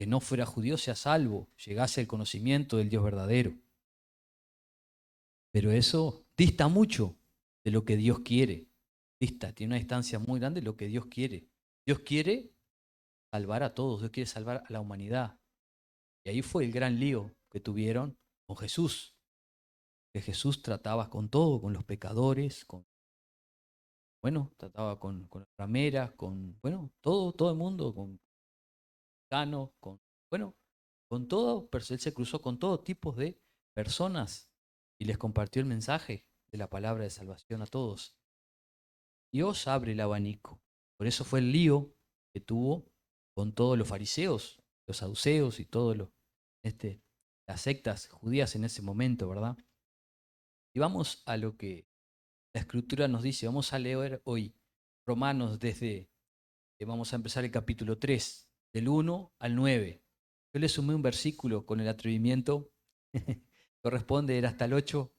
que no fuera judío sea salvo, llegase al conocimiento del Dios verdadero. Pero eso dista mucho de lo que Dios quiere. Tiene una distancia muy grande de lo que Dios quiere. Dios quiere salvar a todos, Dios quiere salvar a la humanidad. Y ahí fue el gran lío que tuvieron con Jesús, que Jesús trataba con todo, con los pecadores, trataba con las rameras, todo el mundo, con canos, con todo, pero él se cruzó con todo tipo de personas y les compartió el mensaje de la palabra de salvación a todos. Dios abre el abanico. Por eso fue el lío que tuvo con todos los fariseos, los saduceos y todos las sectas judías en ese momento, ¿verdad? Y vamos a lo que la Escritura nos dice. Vamos a leer hoy Romanos vamos a empezar el capítulo 3, del 1 al 9. Yo le sumé un versículo con el atrevimiento, corresponde, era hasta el 8,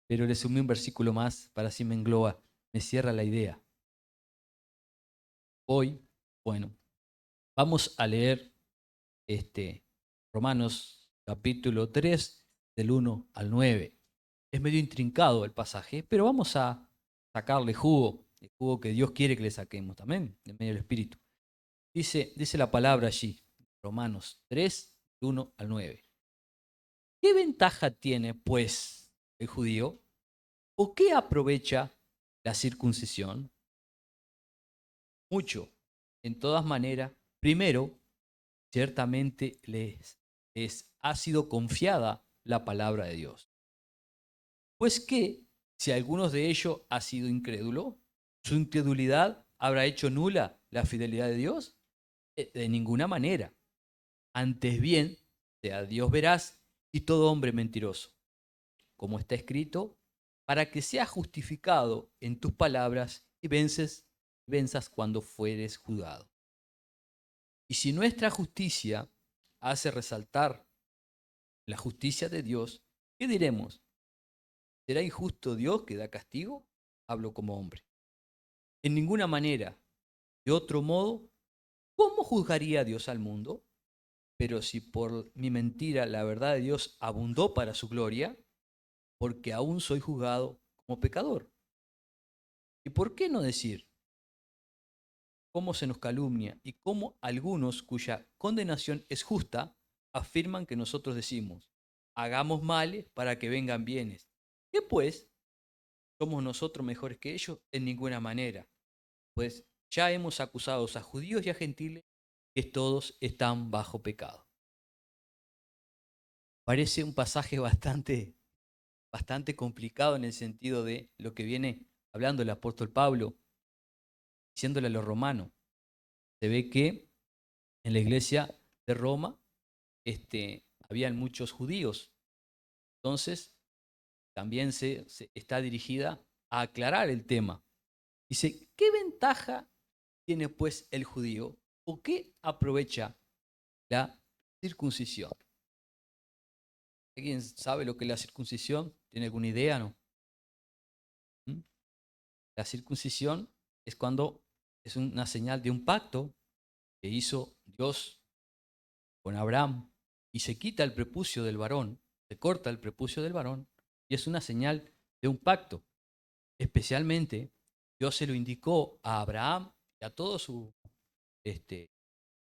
pero le sumé un versículo más para así me engloba, me cierra la idea. Hoy, vamos a leer Romanos capítulo 3, del 1 al 9. Es medio intrincado el pasaje, pero vamos a sacarle jugo, el jugo que Dios quiere que le saquemos también, en medio del Espíritu. Dice la palabra allí, Romanos 3, 1 al 9. ¿Qué ventaja tiene, pues, el judío? ¿O qué aprovecha la circuncisión? Mucho. En todas maneras, primero, ciertamente les ha sido confiada la palabra de Dios. Pues que, si alguno de ellos ha sido incrédulo, ¿su incredulidad habrá hecho nula la fidelidad de Dios? De ninguna manera. Antes bien, sea Dios veraz y todo hombre mentiroso. Como está escrito, para que seas justificado en tus palabras y venzas cuando fueres juzgado. Y si nuestra justicia hace resaltar la justicia de Dios, ¿qué diremos? ¿Será injusto Dios que da castigo? Hablo como hombre. En ninguna manera. De otro modo, ¿cómo juzgaría Dios al mundo? Pero si por mi mentira la verdad de Dios abundó para su gloria, porque aún soy juzgado como pecador. ¿Y por qué no decir cómo se nos calumnia y cómo algunos cuya condenación es justa afirman que nosotros decimos, hagamos males para que vengan bienes? ¿Qué pues? ¿Somos nosotros mejores que ellos? En ninguna manera. Pues ya hemos acusado a judíos y a gentiles que todos están bajo pecado. Parece un pasaje bastante complicado en el sentido de lo que viene hablando el apóstol Pablo, diciéndole a los romanos. Se ve que en la iglesia de Roma habían muchos judíos. Entonces, también se está dirigida a aclarar el tema. Dice, ¿qué ventaja tiene pues el judío o qué aprovecha la circuncisión? ¿Alguien sabe lo que es la circuncisión? ¿Tiene alguna idea, no? ¿Mm? La circuncisión es cuando es una señal de un pacto que hizo Dios con Abraham y se quita el prepucio del varón, se corta el prepucio del varón y es una señal de un pacto. Especialmente Dios se lo indicó a Abraham y a todo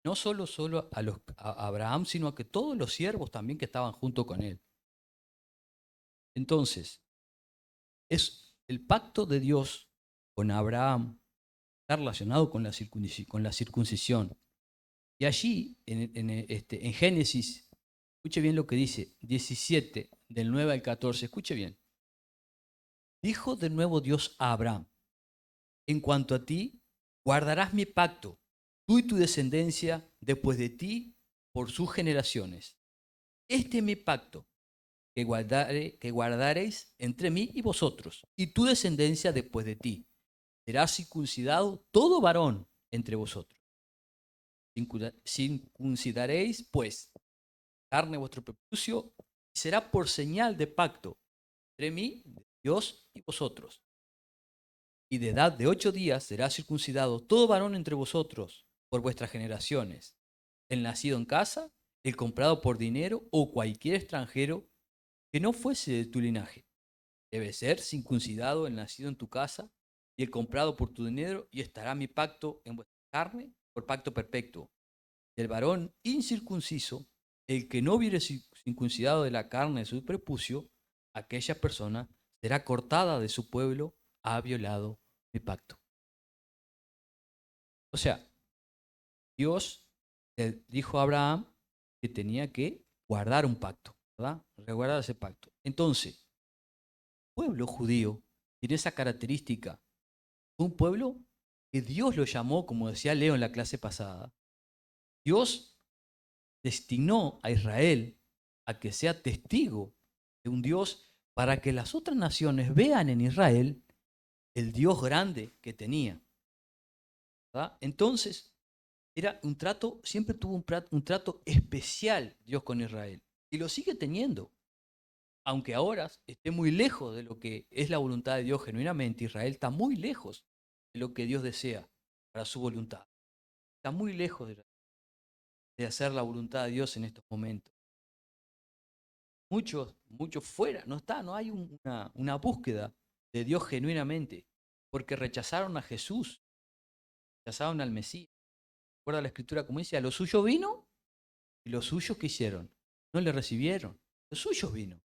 no solo a Abraham, sino a que todos los siervos también que estaban junto con él. Entonces, es el pacto de Dios con Abraham, está relacionado con la circuncisión. Y allí, en Génesis, escuche bien lo que dice, 17, del 9 al 14, escuche bien. Dijo de nuevo Dios a Abraham, en cuanto a ti, guardarás mi pacto, tú y tu descendencia después de ti por sus generaciones. Este es mi pacto, que guardaréis entre mí y vosotros, y tu descendencia después de ti. Será circuncidado todo varón entre vosotros. Circuncidaréis, pues, carne vuestro prepucio, y será por señal de pacto entre mí, Dios y vosotros. Y de edad de 8 días será circuncidado todo varón entre vosotros por vuestras generaciones, el nacido en casa el comprado por dinero o cualquier extranjero que no fuese de tu linaje. Debe ser circuncidado el nacido en tu casa y el comprado por tu dinero, y estará mi pacto en vuestra carne por pacto perpetuo. El varón incircunciso, el que no hubiere circuncidado de la carne de su prepucio, aquella persona será cortada de su pueblo, ha violado mi pacto. O sea, Dios le dijo a Abraham que tenía que guardar un pacto, ¿verdad? Reguardar ese pacto. Entonces, el pueblo judío tiene esa característica. Un pueblo que Dios lo llamó, como decía Leo en la clase pasada. Dios destinó a Israel a que sea testigo de un Dios para que las otras naciones vean en Israel el Dios grande que tenía, ¿verdad? Entonces, era un trato, siempre tuvo un trato especial Dios con Israel y lo sigue teniendo. Aunque ahora esté muy lejos de lo que es la voluntad de Dios genuinamente, Israel está muy lejos de lo que Dios desea para su voluntad. Está muy lejos de hacer la voluntad de Dios en estos momentos. Muchos fuera, no hay una búsqueda de Dios genuinamente, porque rechazaron a Jesús, rechazaron al Mesías. Recuerda la escritura como dice, a los suyos vino y los suyos ¿qué hicieron? No le recibieron, los suyos vino.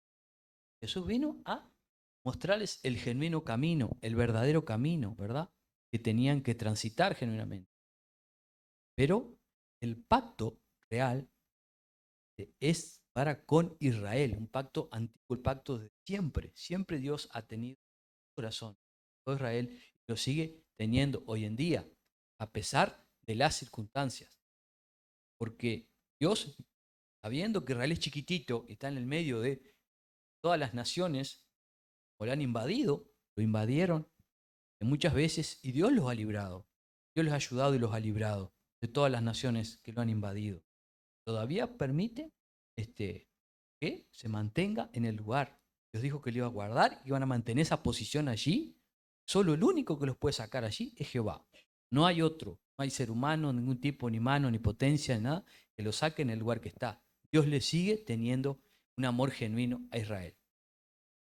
Jesús vino a mostrarles el genuino camino, el verdadero camino, ¿verdad? Que tenían que transitar genuinamente. Pero el pacto real es para con Israel, un pacto antiguo, el pacto de siempre. Siempre Dios ha tenido corazón con Israel y lo sigue teniendo hoy en día, a pesar de las circunstancias. Porque Dios, sabiendo que Israel es chiquitito y está en el medio de todas las naciones, o lo han invadido, lo invadieron muchas veces y Dios los ha librado. Dios los ha ayudado y los ha librado de todas las naciones que lo han invadido. Todavía permite que se mantenga en el lugar. Dios dijo que le iba a guardar y van a mantener esa posición allí. Solo el único que los puede sacar allí es Jehová. No hay otro, no hay ser humano, ningún tipo, ni mano, ni potencia, ni nada, que lo saque en el lugar que está. Dios le sigue teniendo un amor genuino a Israel.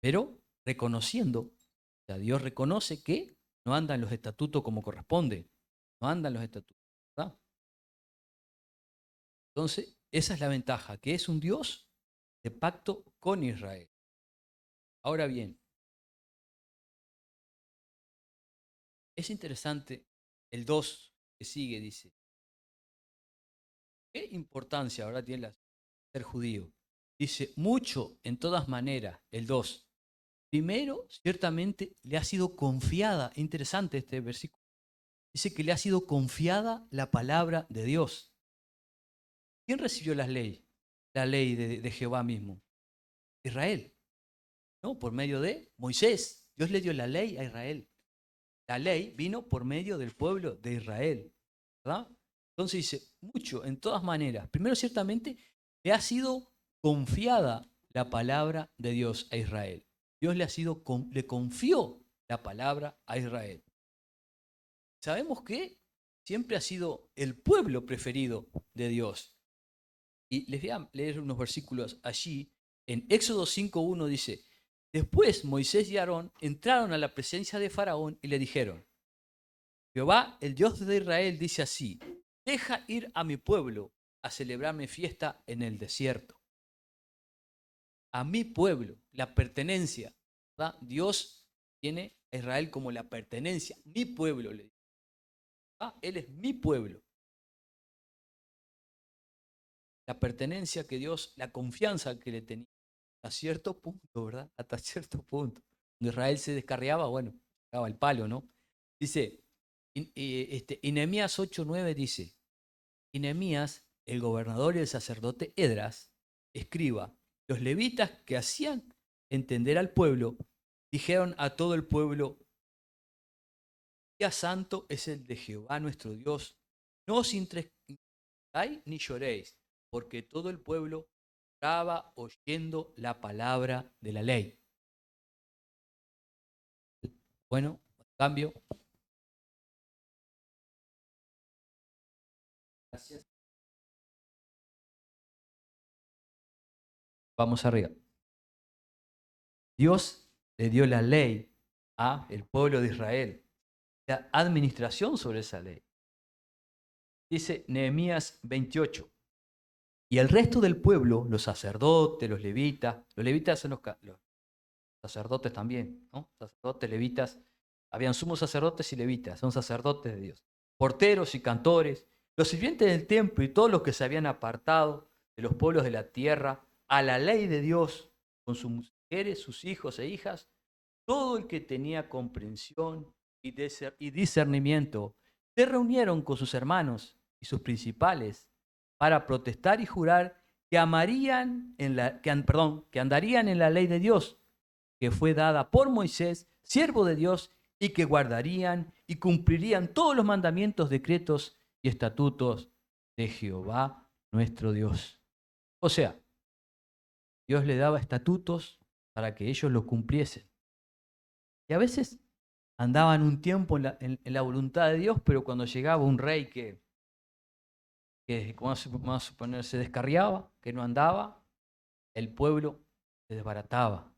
Pero reconociendo, o sea, Dios reconoce que no andan los estatutos como corresponde, no andan los estatutos, ¿verdad? Entonces, esa es la ventaja, que es un Dios de pacto con Israel. Ahora bien, es interesante el 2 que sigue, dice, ¿qué importancia ahora tiene ser judío? Dice, mucho en todas maneras, el 2. Primero, ciertamente le ha sido confiada, interesante este versículo, dice que le ha sido confiada la palabra de Dios. ¿Quién recibió la ley? La ley de Jehová mismo. Israel, ¿no? Por medio de Moisés. Dios le dio la ley a Israel. La ley vino por medio del pueblo de Israel, ¿verdad? Entonces dice, mucho, en todas maneras. Primero, ciertamente, le ha sido confiada la palabra de Dios a Israel. Dios le confió la palabra a Israel. Sabemos que siempre ha sido el pueblo preferido de Dios. Y les voy a leer unos versículos allí. En Éxodo 5:1 dice, después Moisés y Aarón entraron a la presencia de Faraón y le dijeron, Jehová, el Dios de Israel, dice así, deja ir a mi pueblo a celebrarme fiesta en el desierto. A mi pueblo, la pertenencia, ¿verdad? Dios tiene a Israel como la pertenencia, mi pueblo, le dice. Él es mi pueblo. La pertenencia que Dios, la confianza que le tenía a cierto punto, ¿verdad? Hasta cierto punto. Cuando Israel se descarriaba, bueno, llegaba el palo, ¿no? Dice, y Nehemías 8:9 dice, y Nehemías, el gobernador y el sacerdote Edras, escriba, los levitas que hacían entender al pueblo, dijeron a todo el pueblo, día santo es el de Jehová nuestro Dios, no os intrescáis ni lloréis, porque todo el pueblo estaba oyendo la palabra de la ley. Bueno, cambio. Gracias. Vamos arriba. Dios le dio la ley a el pueblo de Israel, la administración sobre esa ley. Dice Nehemías 28. Y el resto del pueblo, los sacerdotes, los levitas son los sacerdotes también, ¿no? Sacerdotes, levitas, habían sumos sacerdotes y levitas, son sacerdotes de Dios. Porteros y cantores, los sirvientes del templo y todos los que se habían apartado de los pueblos de la tierra a la ley de Dios, con sus mujeres, sus hijos e hijas, todo el que tenía comprensión y discernimiento, se reunieron con sus hermanos y sus principales para protestar y jurar que que andarían en la ley de Dios, que fue dada por Moisés, siervo de Dios, y que guardarían y cumplirían todos los mandamientos, decretos y estatutos de Jehová nuestro Dios. O sea, Dios le daba estatutos para que ellos los cumpliesen. Y a veces andaban un tiempo en la voluntad de Dios, pero cuando llegaba un rey que vamos a suponer, se descarriaba, que no andaba, el pueblo se desbarataba,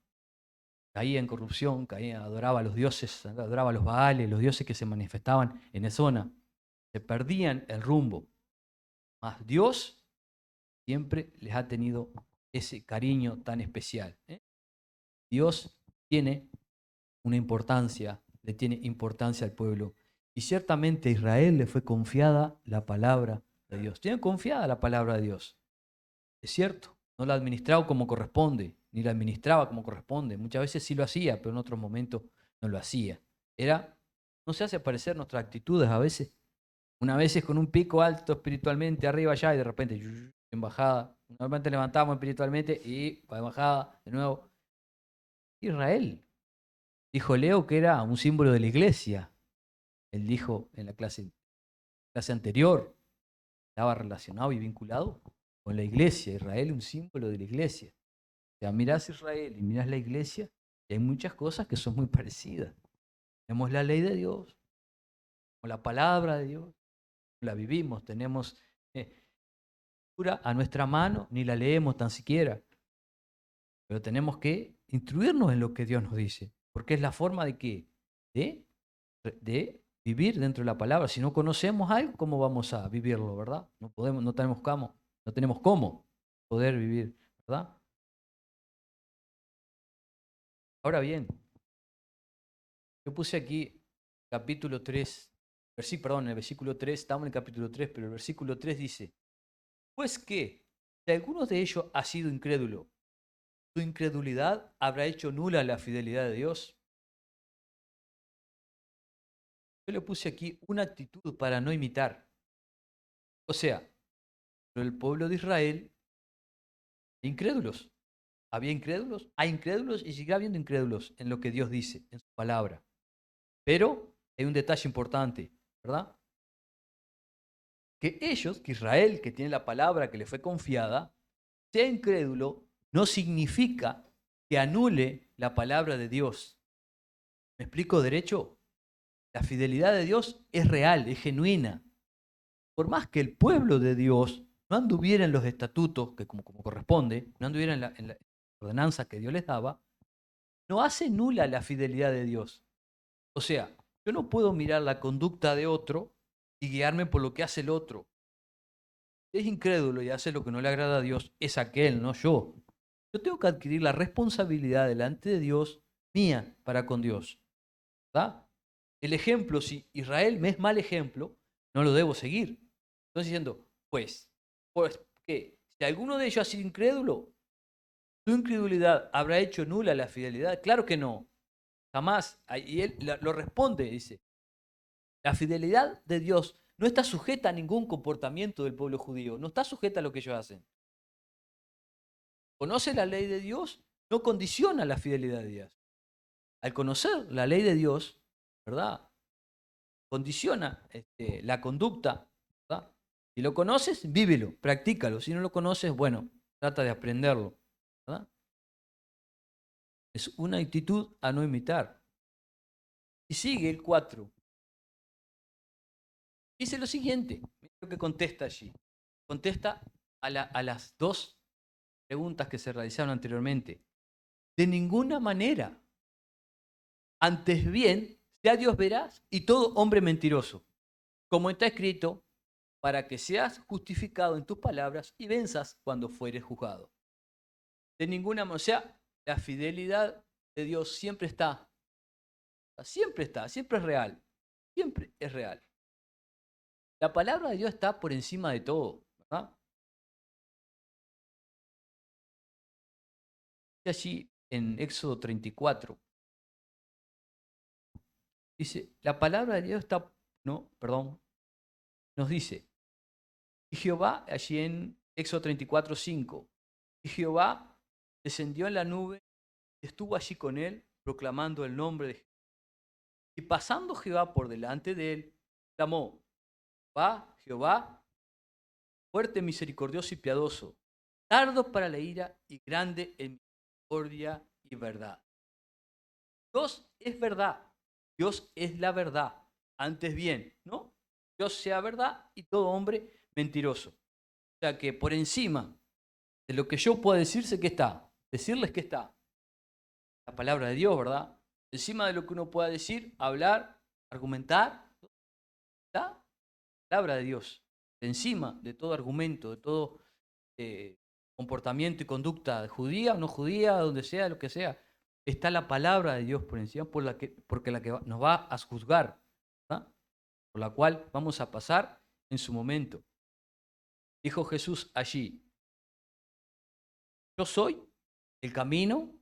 caía en corrupción, adoraba a los dioses, adoraba a los Baales, los dioses que se manifestaban en esa zona. Se perdían el rumbo. Mas Dios siempre les ha tenido ese cariño tan especial. Dios tiene una importancia, le tiene importancia al pueblo. Y ciertamente a Israel le fue confiada la palabra de Dios. Tiene confiada la palabra de Dios. Es cierto, no la administraba como corresponde, ni la administraba como corresponde. Muchas veces sí lo hacía, pero en otros momentos no lo hacía. No se hace aparecer nuestras actitudes a veces. Una vez es con un pico alto espiritualmente arriba allá y de repente en bajada. Normalmente levantamos espiritualmente y en bajada de nuevo. Israel. Dijo Leo que era un símbolo de la iglesia. Él dijo en la clase anterior, estaba relacionado y vinculado con la iglesia. Israel, un símbolo de la iglesia. O sea, mirás Israel y mirás la iglesia y hay muchas cosas que son muy parecidas. Tenemos la ley de Dios, o la palabra de Dios, la vivimos, tenemos a nuestra mano, ni la leemos tan siquiera. Pero tenemos que instruirnos en lo que Dios nos dice, porque es la forma de qué, de vivir dentro de la palabra. Si no conocemos algo, ¿cómo vamos a vivirlo, verdad? No podemos, no tenemos cómo poder vivir, ¿verdad? Ahora bien, yo puse aquí capítulo 3, perdón, el versículo 3, estamos en el capítulo 3, pero el versículo 3 dice, pues que si alguno de ellos ha sido incrédulo, su incredulidad habrá hecho nula la fidelidad de Dios. Yo le puse aquí una actitud para no imitar. O sea, el pueblo de Israel, incrédulos. Había incrédulos, hay incrédulos y sigue habiendo incrédulos en lo que Dios dice, en su palabra. Pero hay un detalle importante, ¿verdad? Que ellos, que Israel, que tiene la palabra que le fue confiada, sea incrédulo, no significa que anule la palabra de Dios. ¿Me explico derecho? La fidelidad de Dios es real, es genuina. Por más que el pueblo de Dios no anduviera en los estatutos, que como corresponde, no anduviera en la ordenanza que Dios les daba, no hace nula la fidelidad de Dios. O sea, yo no puedo mirar la conducta de otro y guiarme por lo que hace el otro. Si es incrédulo y hace lo que no le agrada a Dios, es aquel, no yo. Yo tengo que adquirir la responsabilidad delante de Dios mía para con Dios. ¿Verdad? El ejemplo, si Israel me es mal ejemplo, no lo debo seguir. Estoy diciendo, pues que si alguno de ellos ha sido incrédulo, su incredulidad habrá hecho nula la fidelidad. Claro que no, jamás. Y él lo responde, dice, la fidelidad de Dios no está sujeta a ningún comportamiento del pueblo judío, no está sujeta a lo que ellos hacen. Conoce la ley de Dios, no condiciona la fidelidad de Dios. Al conocer la ley de Dios, ¿verdad? Condiciona la conducta, ¿verdad? Si lo conoces, vívelo, practícalo. Si no lo conoces, bueno, trata de aprenderlo, ¿verdad? Es una actitud a no imitar. Y sigue el 4. Dice lo siguiente, mira lo que contesta allí. Contesta a las dos preguntas que se realizaron anteriormente. De ninguna manera. Antes bien, sea Dios veraz y todo hombre mentiroso, como está escrito, para que seas justificado en tus palabras y venzas cuando fueres juzgado. De ninguna manera, o sea, la fidelidad de Dios siempre es real, siempre es real. La palabra de Dios está por encima de todo, ¿verdad? Y allí en Éxodo 34, dice, la palabra de Dios está, no, perdón, nos dice, y Jehová, allí en Éxodo 34, 5, y Jehová descendió en la nube y estuvo allí con él, proclamando el nombre de Jehová. Y pasando Jehová por delante de él, clamó, va Jehová, fuerte, misericordioso y piadoso, tardo para la ira y grande en misericordia y verdad. Dios es verdad, Dios es la verdad. Antes bien, ¿no? Dios sea verdad y todo hombre mentiroso. O sea que por encima de lo que yo pueda decirse que está, decirles que está la palabra de Dios, ¿verdad? Encima de lo que uno pueda decir, hablar, argumentar, está la palabra de Dios. Encima de todo argumento, de todo comportamiento y conducta judía o no judía, donde sea, lo que sea, está la palabra de Dios por encima, porque la que nos va a juzgar, ¿verdad? Por la cual vamos a pasar en su momento. Dijo Jesús allí, yo soy el camino,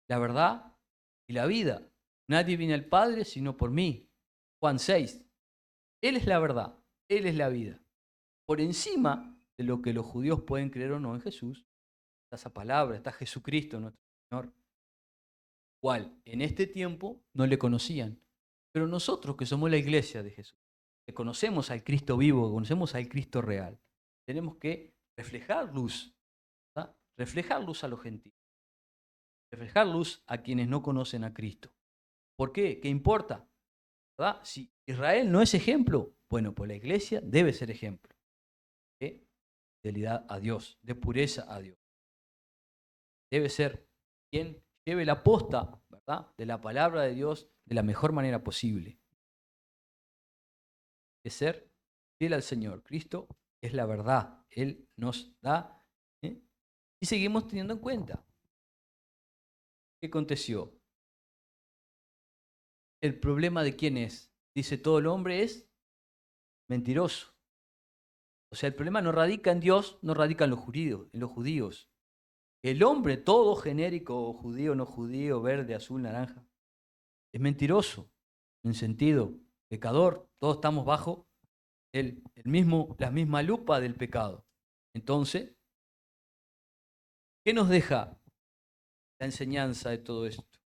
la verdad y la vida. Nadie viene al Padre sino por mí. Juan 6. Él es la verdad, Él es la vida. Por encima de lo que los judíos pueden creer o no en Jesús, está esa palabra, está Jesucristo, nuestro Señor, cual en este tiempo no le conocían. Pero nosotros que somos la iglesia de Jesús, que conocemos al Cristo vivo, que conocemos al Cristo real, tenemos que reflejar luz, ¿verdad? Reflejar luz a los gentiles, reflejar luz a quienes no conocen a Cristo. ¿Por qué? ¿Qué importa? ¿Verdad? Si Israel no es ejemplo, bueno, pues la iglesia debe ser ejemplo de fidelidad a Dios, de pureza a Dios. Debe ser quien lleve la posta, ¿verdad?, de la palabra de Dios de la mejor manera posible. De ser fiel al Señor. Cristo es la verdad. Él nos da. Y seguimos teniendo en cuenta. ¿Qué aconteció? El problema de quién es. Dice todo el hombre es mentiroso. O sea, el problema no radica en Dios, no radica en los judíos. El hombre, todo genérico, judío, no judío, verde, azul, naranja, es mentiroso, en sentido pecador. Todos estamos bajo la misma lupa del pecado. Entonces, ¿qué nos deja la enseñanza de todo esto?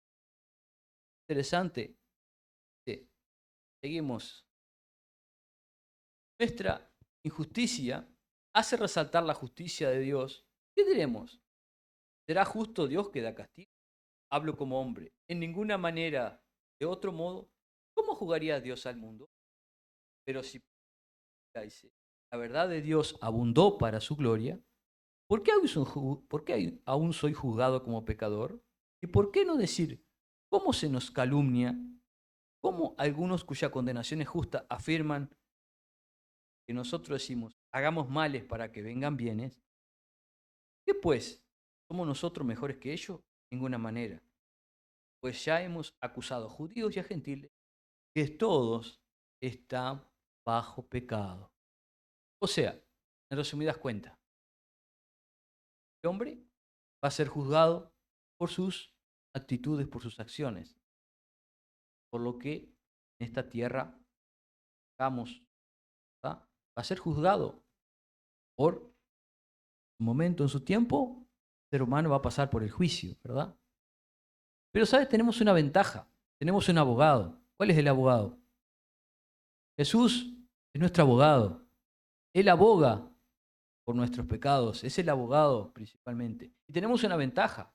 Interesante. Sí. Seguimos. Nuestra injusticia hace resaltar la justicia de Dios. ¿Qué diremos? ¿Será justo Dios que da castigo? Hablo como hombre. En ninguna manera, de otro modo, ¿cómo jugaría Dios al mundo? Pero si dice, la verdad de Dios abundó para su gloria, ¿por qué aún soy juzgado como pecador? ¿Y por qué no decir, cómo se nos calumnia? ¿Cómo algunos cuya condenación es justa afirman que nosotros decimos, hagamos males para que vengan bienes? ¿Qué pues? ¿Somos nosotros mejores que ellos? De ninguna manera. Pues ya hemos acusado a judíos y a gentiles que todos están bajo pecado. O sea, en resumidas cuentas, el hombre va a ser juzgado por sus actitudes, por sus acciones, por lo que en esta tierra hagamos, ¿verdad? Va a ser juzgado por un momento en su tiempo, el ser humano va a pasar por el juicio, ¿verdad? Pero, ¿sabes? Tenemos una ventaja, tenemos un abogado. ¿Cuál es el abogado? Jesús es nuestro abogado. Él aboga por nuestros pecados, es el abogado principalmente. Y tenemos una ventaja,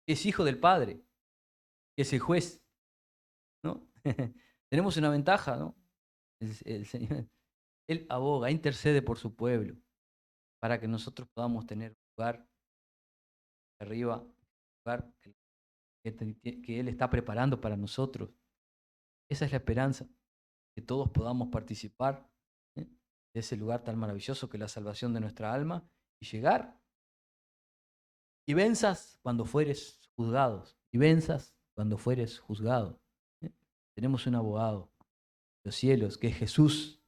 que es hijo del Padre, que es el juez, ¿no? Tenemos una ventaja, ¿no? El Señor, Él aboga, intercede por su pueblo, para que nosotros podamos tener un lugar arriba, lugar que Él está preparando para nosotros. Esa es la esperanza, que todos podamos participar, ¿eh?, de ese lugar tan maravilloso que es la salvación de nuestra alma y llegar. Y venzas cuando fueres juzgados, y venzas cuando fueres juzgado. ¿eh? Tenemos un abogado de los cielos, que es Jesús.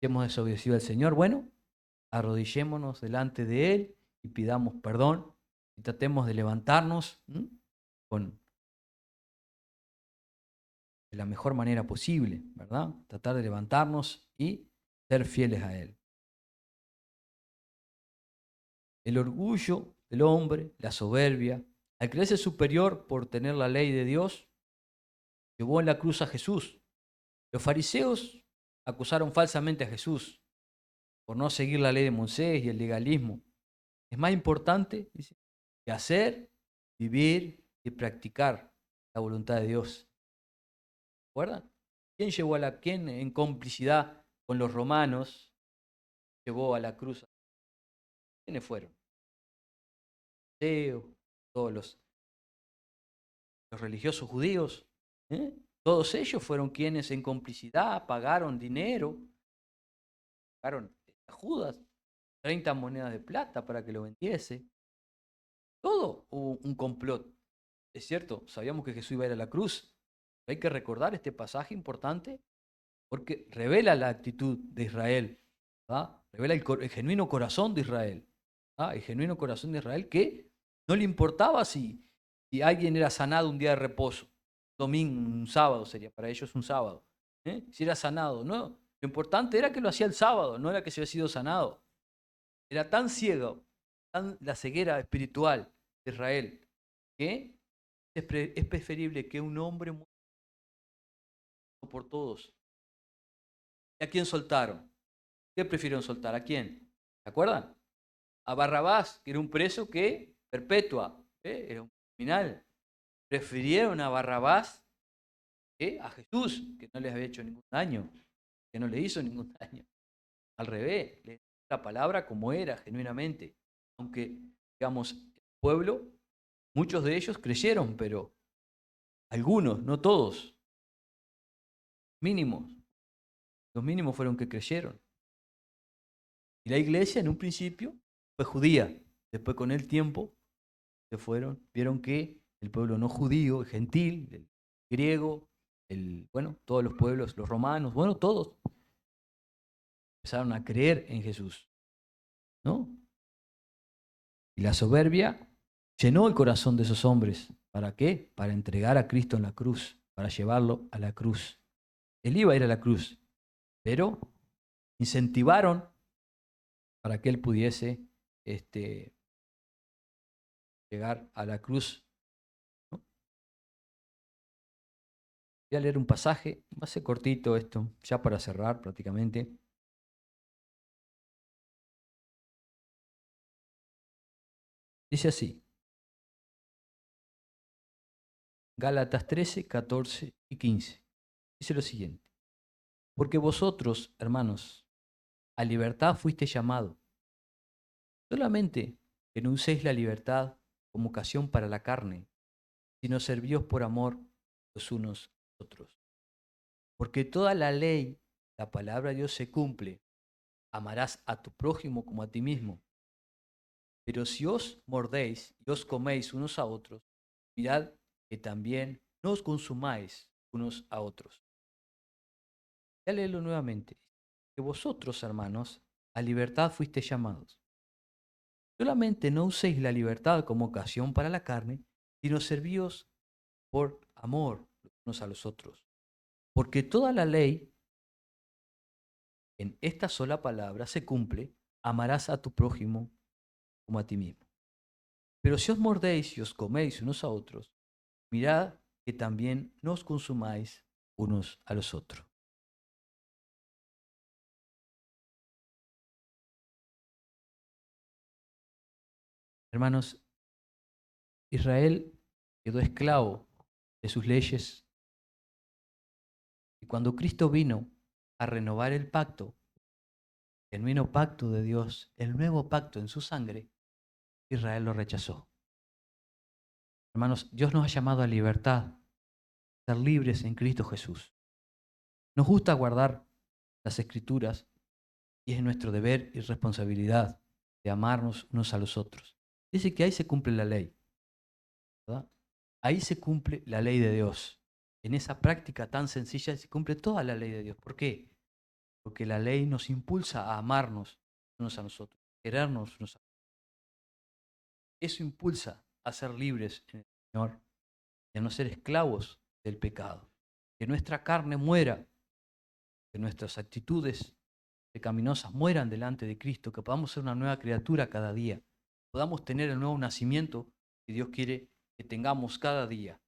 Hemos desobedecido al Señor. Bueno, arrodillémonos delante de Él y pidamos perdón y tratemos de levantarnos con de la mejor manera posible, ¿verdad? Tratar de levantarnos y ser fieles a Él. El orgullo del hombre, la soberbia, al creerse superior por tener la ley de Dios, llevó en la cruz a Jesús. Los fariseos acusaron falsamente a Jesús por no seguir la ley de Moisés y el legalismo. Es más importante, dice, que hacer, vivir y practicar la voluntad de Dios. ¿Recuerdan? ¿Quién en complicidad con los romanos llevó a la cruz? ¿Quiénes fueron? Todos los religiosos judíos. ¿eh? Todos ellos fueron quienes en complicidad pagaron dinero, pagaron a Judas 30 monedas de plata para que lo vendiese. Todo hubo un complot. Es cierto, sabíamos que Jesús iba a ir a la cruz. Hay que recordar este pasaje importante porque revela la actitud de Israel, ¿verdad? Revela el genuino corazón de Israel, ¿verdad? El genuino corazón de Israel que no le importaba si alguien era sanado un día de reposo, domingo, un sábado sería, para ellos un sábado, si era sanado, no, lo importante era que lo hacía el sábado, no era que se había sido sanado. Era tan ciego, tan la ceguera espiritual de Israel, que es preferible que un hombre muera por todos. ¿Y a quién soltaron? ¿Qué prefirieron soltar? ¿A quién? ¿Se acuerdan? A Barrabás, que era un preso que perpetua, era un criminal. Prefirieron a Barrabás que a Jesús, que no les había hecho ningún daño, que no le hizo ningún daño. Al revés, le dio la palabra como era, genuinamente. Aunque, digamos, el pueblo, muchos de ellos creyeron, pero algunos, no todos, mínimos. Los mínimos fueron que creyeron. Y la iglesia en un principio fue judía. Después con el tiempo se fueron, vieron que el pueblo no judío, el gentil, el griego, todos los pueblos, los romanos, todos empezaron a creer en Jesús, ¿no? Y la soberbia llenó el corazón de esos hombres. ¿Para qué? Para entregar a Cristo en la cruz, para llevarlo a la cruz. Él iba a ir a la cruz, pero incentivaron para que él pudiese llegar a la cruz, ¿no? Voy a leer un pasaje, va a ser cortito esto, ya para cerrar prácticamente. Dice así, Gálatas 13, 14 y 15. Dice lo siguiente, porque vosotros, hermanos, a libertad fuiste llamados, solamente que no uséis la libertad como ocasión para la carne, sino servíos por amor los unos a los otros. Porque toda la ley, la palabra de Dios se cumple, amarás a tu prójimo como a ti mismo. Pero si os mordéis y os coméis unos a otros, mirad que también no os consumáis unos a otros. Voy a leerlo nuevamente. Que vosotros, hermanos, a libertad fuisteis llamados. Solamente no uséis la libertad como ocasión para la carne, sino servíos por amor los unos a los otros. Porque toda la ley en esta sola palabra se cumple, amarás a tu prójimo como a ti mismo. Pero si os mordéis y os coméis unos a otros, mirad que también no os consumáis unos a los otros. Hermanos, Israel quedó esclavo de sus leyes y cuando Cristo vino a renovar el pacto, el genuino pacto de Dios, el nuevo pacto en su sangre, Israel lo rechazó. Hermanos, Dios nos ha llamado a libertad, a ser libres en Cristo Jesús. Nos gusta guardar las Escrituras y es nuestro deber y responsabilidad de amarnos unos a los otros. Dice que ahí se cumple la ley, ¿verdad? Ahí se cumple la ley de Dios. En esa práctica tan sencilla se cumple toda la ley de Dios. ¿Por qué? Porque la ley nos impulsa a amarnos unos a nosotros, a querernos unos a otros. Eso impulsa a ser libres en el Señor y a no ser esclavos del pecado. Que nuestra carne muera, que nuestras actitudes pecaminosas mueran delante de Cristo, que podamos ser una nueva criatura cada día, podamos tener el nuevo nacimiento que Dios quiere que tengamos cada día.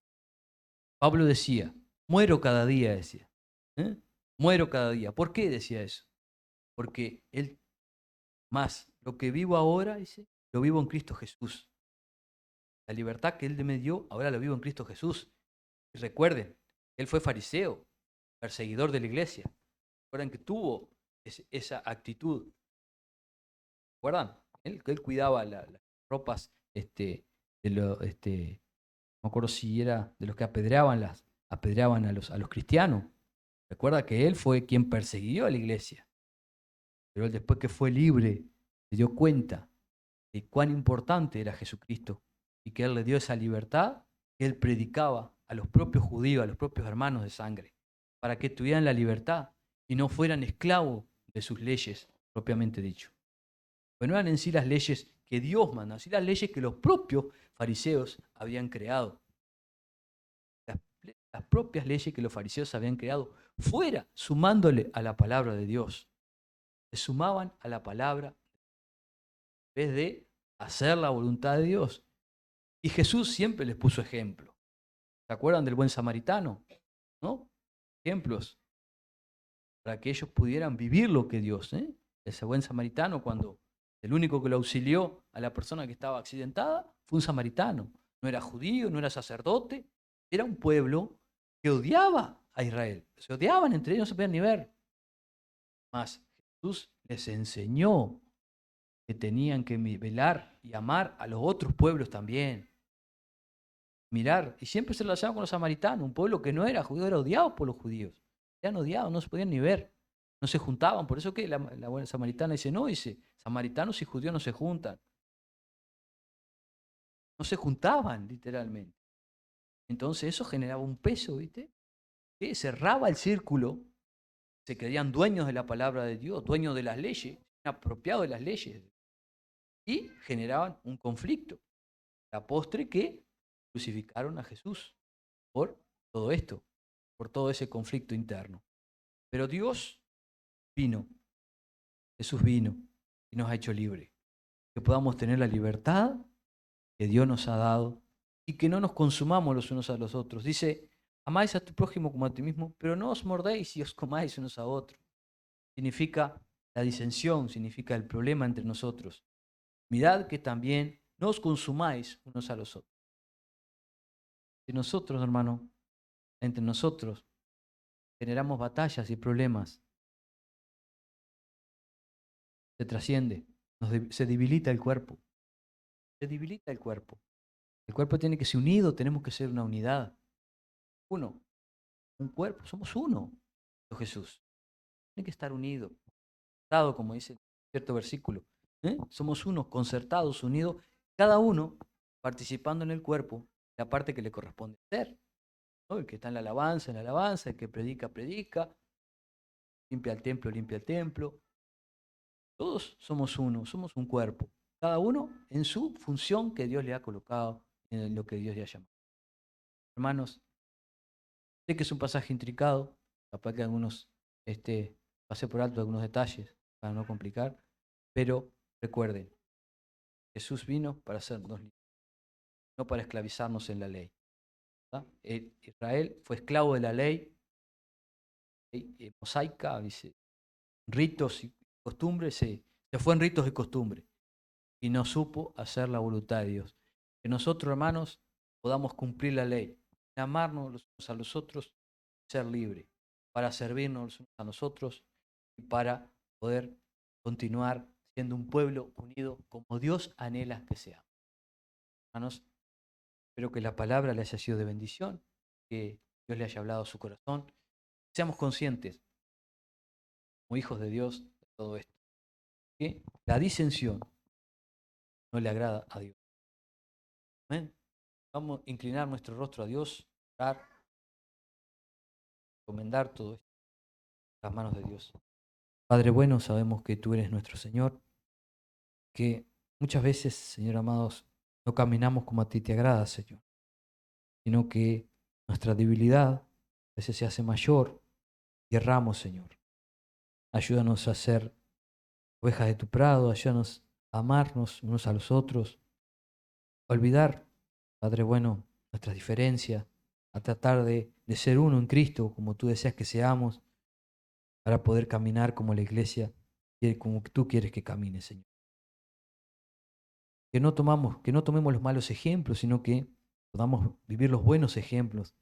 Pablo decía, muero cada día, decía. ¿Eh? Muero cada día. ¿Por qué decía eso? Porque él, más lo que vivo ahora, dice, lo vivo en Cristo Jesús. La libertad que Él me dio, ahora lo vivo en Cristo Jesús. Y recuerden, Él fue fariseo, perseguidor de la iglesia. Recuerden que tuvo esa actitud. ¿Recuerdan? Él cuidaba las ropas no me acuerdo si era de los que apedreaban a los cristianos. Recuerda que Él fue quien persiguió a la iglesia. Pero él, después que fue libre, se dio cuenta de cuán importante era Jesucristo y que Él le dio esa libertad que Él predicaba a los propios judíos, a los propios hermanos de sangre, para que tuvieran la libertad y no fueran esclavos de sus leyes, propiamente dicho. Pues no eran en sí las leyes que Dios manda, sino las leyes que los propios fariseos habían creado. Las propias leyes que los fariseos habían creado, fuera sumándole a la palabra de Dios. Se sumaban a la palabra en vez de hacer la voluntad de Dios. Y Jesús siempre les puso ejemplo. ¿Se acuerdan del buen samaritano? ¿No? Ejemplos para que ellos pudieran vivir lo que Dios, ¿eh? Ese buen samaritano, cuando el único que lo auxilió a la persona que estaba accidentada fue un samaritano. No era judío, no era sacerdote, era un pueblo que odiaba a Israel. Se odiaban entre ellos, no se podían ni ver. Mas Jesús les enseñó que tenían que velar y amar a los otros pueblos también. Mirar, y siempre se relacionaba con los samaritanos, un pueblo que no era judío, era odiado por los judíos. Eran odiados, no se podían ni ver, no se juntaban. Por eso que la buena samaritana dice, no, dice, samaritanos y judíos no se juntan. No se juntaban, literalmente. Entonces eso generaba un peso, ¿viste? Que cerraba el círculo, se creían dueños de la palabra de Dios, dueños de las leyes, apropiados de las leyes, y generaban un conflicto. La postre que crucificaron a Jesús por todo esto, por todo ese conflicto interno. Pero Dios vino, Jesús vino y nos ha hecho libre. Que podamos tener la libertad que Dios nos ha dado y que no nos consumamos los unos a los otros. Dice, amáis a tu prójimo como a ti mismo, pero no os mordéis y os comáis unos a otros. Significa la disensión, significa el problema entre nosotros. Mirad que también no os consumáis unos a los otros. Si nosotros, hermano, entre nosotros, generamos batallas y problemas, se trasciende, se debilita el cuerpo. Se debilita el cuerpo. El cuerpo tiene que ser unido, tenemos que ser una unidad. Uno, un cuerpo, somos uno, Jesús. Tiene que estar unido, concertado, como dice cierto versículo. Somos unos, concertados, unidos, cada uno participando en el cuerpo, la parte que le corresponde ser. ¿No? El que está en la alabanza, el que predica, predica, limpia el templo, limpia el templo. Todos somos uno, somos un cuerpo, cada uno en su función que Dios le ha colocado, en lo que Dios le ha llamado. Hermanos, sé que es un pasaje intricado, capaz que algunos pasé por alto algunos detalles para no complicar, pero recuerden, Jesús vino para hacernos libres, no para esclavizarnos en la ley. Israel fue esclavo de la ley mosaica, dice, ritos y costumbres, se fue en ritos y costumbres y no supo hacer la voluntad de Dios. Que nosotros, hermanos, podamos cumplir la ley, amarnos los unos a los otros, ser libres, para servirnos los unos a nosotros y para poder continuar siendo un pueblo unido como Dios anhela que seamos. Hermanos, Espero que la palabra le haya sido de bendición, que Dios le haya hablado a su corazón. Seamos conscientes, como hijos de Dios, de todo esto, que la disensión no le agrada a Dios. Amén. Vamos a inclinar nuestro rostro a Dios, orar, encomendar todo esto en las manos de Dios. Padre bueno, sabemos que tú eres nuestro Señor, que muchas veces, Señor amados, no caminamos como a ti te agrada, Señor, sino que nuestra debilidad a veces se hace mayor y erramos, Señor. Ayúdanos a ser ovejas de tu prado, ayúdanos a amarnos unos a los otros, a olvidar, Padre bueno, nuestras diferencias, a tratar de ser uno en Cristo, como tú deseas que seamos, para poder caminar como la iglesia, como tú quieres que camine, Señor. Que no tomemos los malos ejemplos, sino que podamos vivir los buenos ejemplos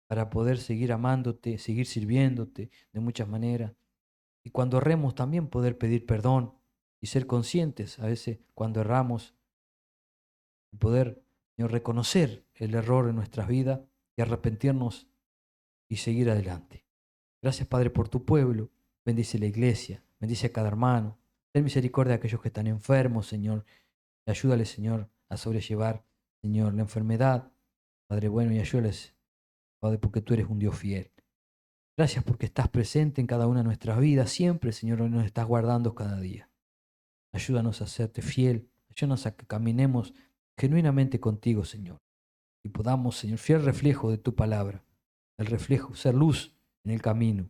para poder seguir amándote, seguir sirviéndote de muchas maneras. Y cuando erremos también poder pedir perdón y ser conscientes a veces cuando erramos y poder, Señor, reconocer el error en nuestras vidas y arrepentirnos y seguir adelante. Gracias, Padre, por tu pueblo. Bendice la iglesia, bendice a cada hermano. Ten misericordia de aquellos que están enfermos, Señor. Y ayúdales, Señor, a sobrellevar, Señor, la enfermedad. Padre bueno, y ayúdales, Padre, porque tú eres un Dios fiel. Gracias porque estás presente en cada una de nuestras vidas. Siempre, Señor, nos estás guardando cada día. Ayúdanos a serte fiel. Ayúdanos a que caminemos genuinamente contigo, Señor. Y podamos, Señor, fiel reflejo de tu palabra. El reflejo, ser luz en el camino.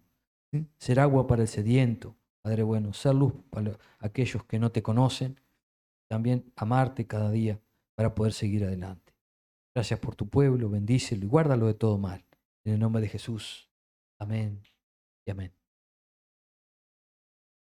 ¿Sí? Ser agua para el sediento. Padre bueno, ser luz para aquellos que no te conocen. También amarte cada día para poder seguir adelante. Gracias por tu pueblo. Bendícelo y guárdalo de todo mal. En el nombre de Jesús. Amén y amén.